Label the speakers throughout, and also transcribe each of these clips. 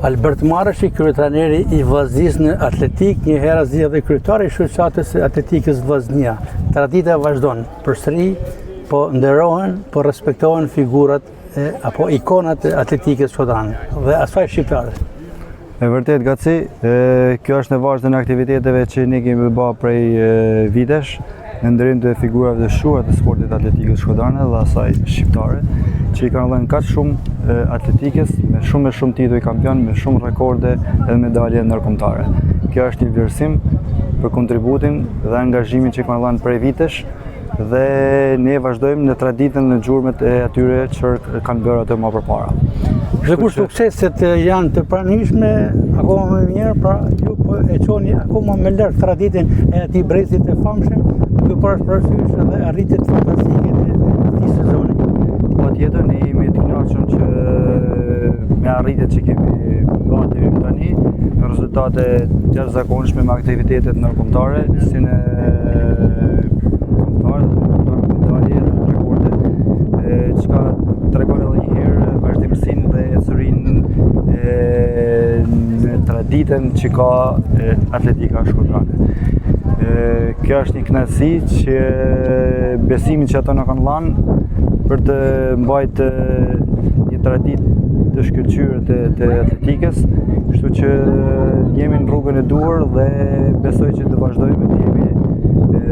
Speaker 1: Albert Marashi, kryetrajneri i Vllaznisë në atletik, një herë zgjedhë dhe kryetari i shoqatës së atletikës Vllaznia. Tradita vazhdon, përsëri po nderohen, po respektohen figurat apo ikonat e atletikës shqiptare dhe asaj shqiptare.
Speaker 2: E vërtet, Gaci, kjo është në vazhdim në aktiviteteve që ne kemi bërë prej vitesh, në ndërim të figurave të shuar të sportit atletikës shkodrane dhe asaj shqiptare, që i kanë dhënë kaq shumë atletikës me shumë tituj kampion, me shumë rekorde dhe medalje ndërkombëtare. Kjo është një vlerësim për kontributin dhe angazhimin që kanë dhënë prej vitesh dhe ne vazhdojmë në traditën në gjurmët e atyre që kanë bërë ato më përpara.
Speaker 1: Dhe kur sukseset janë të pranishme, akoma më mirë, pra ju po e çoni akoma më lart traditën e atij brezit të famshëm, duke parë parasysh edhe arritjet fantastike të këtij sezoni.
Speaker 2: Patjetër, ne jemi të kënaqur që me arritjet që kemi bërë deri tani, me rezultate të jashtëzakonshme me aktivitetet ndërkombëtare, si në medalje, rekorde, çka tregon edhe një herë vazhdimsinë dhe ecurinë në traditën që ka atletika shkodrane. Kjo është një kënaqësi që besimin që ato na kanë dhënë për të mbajtë një traditë të shkëlqyer të atletikës, kështu që jemi në rrugën e duhur dhe besoj që të vazhdojmë të jemi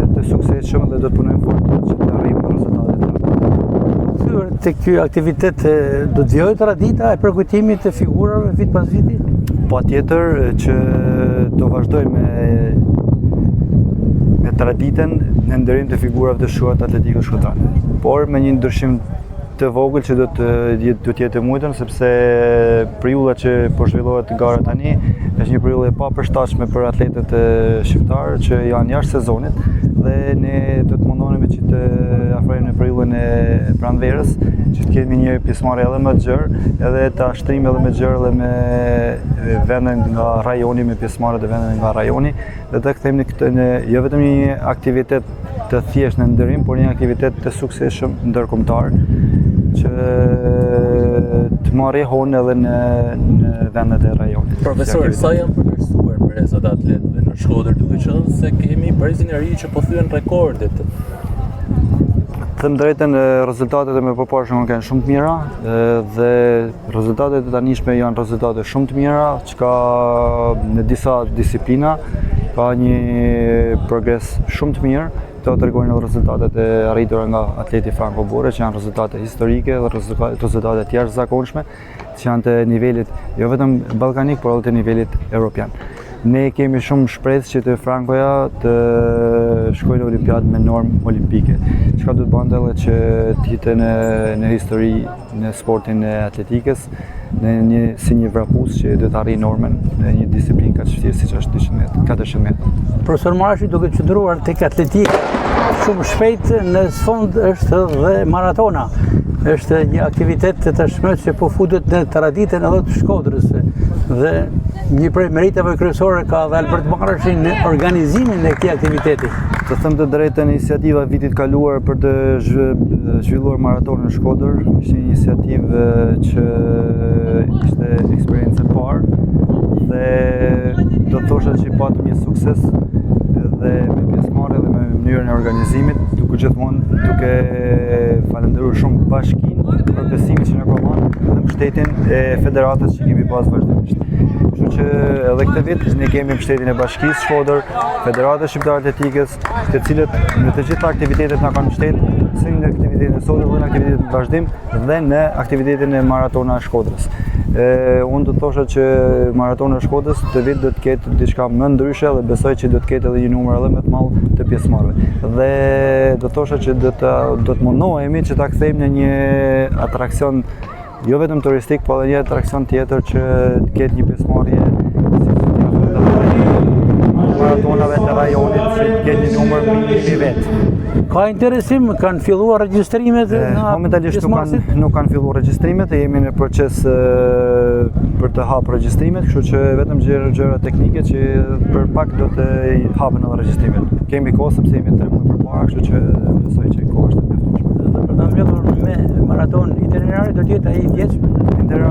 Speaker 2: të suksesshëm dhe do të punojmë fort që të arrijmë rezultatet të
Speaker 1: mirë. Te ky aktivitet do të vijojë tradita e përkujtimit të figurave vit pas viti?
Speaker 2: Patjetër që do vazhdojmë me traditën në nderim të figurave të shuar të atletikës shkodrane, por me një ndryshim të vogël që do të jetë mujtën, sepse periudha që po zhvillohet gara tani është një periudhë e papërshtatshme për atletët shqiptarë që janë jashtë sezonit dhe ne do të mundohemi që të afrohemi në periudhën e pranverës, që të kemi një pjesëmarrje edhe më të gjerë, edhe të ashtrim edhe më të gjerë edhe me vendet nga rajoni, me pjesëmarrjet e vendeve nga rajoni, dhe të kthehemi jo vetëm një aktivitet të thjeshtë në nderim, por një aktivitet të suksesshëm ndërkombëtar që të marrë honë edhe në vendet e rajonit.
Speaker 3: Profesor, sa janë përmirësuar brezat atletëve në Shkodër, duke qenë se kemi brezin e ri që po thyen rekordet?
Speaker 2: Them drejtën, rezultatet e mëparshme kanë shumë të mira dhe rezultatet e tanishme janë rezultate shumë të mira, që ka në disa disiplina ka një progres shumë të mirë. Këto tregojnë edhe rezultatet e arritura nga atleti Franco Borre, që janë rezultate historike dhe rezultate të jashtëzakonshme, që janë të nivelit jo vetëm ballkanik, por edhe të nivelit evropian. Ne kemi shumë shpresë që të Francoja të shkojnë në Olimpiadë me normë olimpike, çka do të bante edhe që të jetë në histori në sportin e atletikës, si një vrapus që do të arrijë normën në një disiplinë kaq vështirë siç është 400 metra.
Speaker 1: Profesor Marashi, duke qëndruar tek atletika, shumë shpejt në sfond është dhe maratona. Është një aktivitet të tashmë që po futet në traditën edhe të Shkodrës dhe një prej meritave kryesore ka dhe Albert Marashi në organizimin e këtij aktiviteti.
Speaker 2: Të them të drejtën, iniciativa e vitit kaluar për të zhvilluar maratonën në Shkodër ishte një iniciativë që ishte eksperiencë e parë dhe do të thosha që patëm një sukses dhe me pjesëmarrje dhe me mënyrën e organizimit, duke falendëruar shumë bashkinë për besimin që na ka dhënë dhe mbështetjen e federatës që kemi pas vazhdimisht. Kështu që edhe këtë vit ne kemi mbështetjen e Bashkisë Shkodër, Federatës Shqiptare Atletikës, të cilët në të gjitha aktivitetet na kanë mbështetur, si në aktivitetin e sotëm dhe në aktivitetin e vazhdim dhe në aktivitetin e maratona e Shkodrës. Unë do të thosha që maratona e Shkodrës të vit do të ketë diçka më ndryshe dhe besoj që do të ketë edhe një numër edhe më të madh të pjesëmarrëve. Dhe do të thosha që do të mundohemi që ta kthejmë në një atraksion jo vetëm turistik, por edhe një atraksion tjetër që të ketë një pjesëmarrje maratonave të rajonit, që të ketë një numër minimum i vet.
Speaker 1: Ka interesim, kanë filluar regjistrimet?
Speaker 2: Momentalisht nuk kanë filluar regjistrimet, jemi në proces për të hapur regjistrimet, kështu që vetëm gjëra teknike që për pak do të hapen edhe regjistrimet. Kemi kohë sepse jemi 3 muaj përpara, kështu që besoj që koha është e mjaftueshme.
Speaker 1: Për ta mbledhur me maraton itinerari do të jetë ai i vjeçëm?
Speaker 2: Itinerari